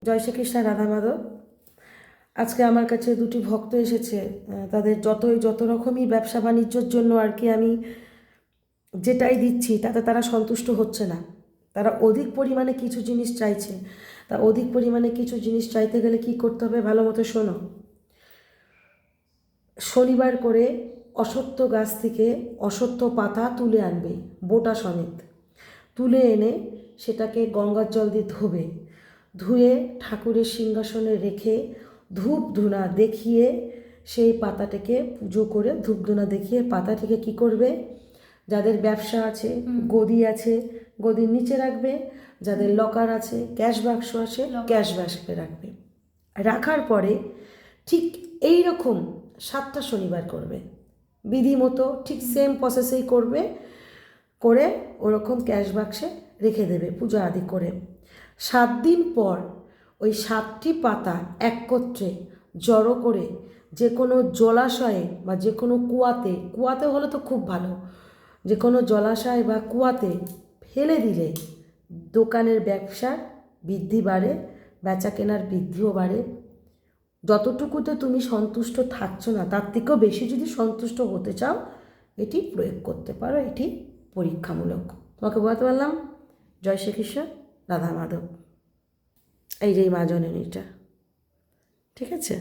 জয় শ্রীকৃষ্ণ, রাধা মাধব। আজকে আমার কাছে দুটি ভক্ত এসেছে। তাদের যত রকমই ব্যবসা বাণিজ্যর জন্য আর কি আমি যেটাই দিচ্ছি তাতে তারা সন্তুষ্ট হচ্ছে না। তারা অধিক পরিমাণে কিছু জিনিস চাইছে। তা অধিক পরিমাণে কিছু জিনিস চাইতে গেলে কি করতে হবে ভালো মতো শোনো। শনিবার করে অশ্বত্থ গাছ থেকে অশ্বত্থ পাতা তুলে আনবে, বোটা সমেত তুলে এনে সেটাকে গঙ্গার জল দিয়ে ধোবে। ধুয়ে ঠাকুরের সিংহাসনে রেখে ধূপ ধুনা দেখিয়ে সেই পাতাটাকে পুজো করে ধূপ ধুনা দেখিয়ে পাতাটিকে কি করবে, যাদের ব্যবসা আছে, গদি আছে, গদির নিচে রাখবে। যাদের লকার আছে, ক্যাশ বাক্স আছে, ক্যাশ বাক্সে রাখবে। রাখার পরে ঠিক এই রকম 7টা শনিবার করবে, বিধি মতো ঠিক সেম প্রসেসেই করবে। করে ওরকম ক্যাশ বাক্সে রেখে দেবে পূজা আদি করে। 7 দিন পর ওই 7টি পাতা একত্রে জড়ো করে যে কোনো জলাশয়ে বা যে কোনো কুয়াতে হলে তো খুব ভালো, যে কোনো জলাশয় বা কুয়াতে ফেলে দিলে দোকানের ব্যবসার বৃদ্ধি বাড়ে, বেচা কেনার বৃদ্ধিও বাড়ে। যতটুকুতে তুমি সন্তুষ্ট থাকছো না তার থেকেও বেশি যদি সন্তুষ্ট হতে চাও এটি প্রয়োগ করতে পারো। এটি পরীক্ষামূলক। তোমাকে বলতে পারলাম। জয় শ্রীকৃষ্ণ, রাধা মাধব। এই যে এই মা জননীটা, ঠিক আছে।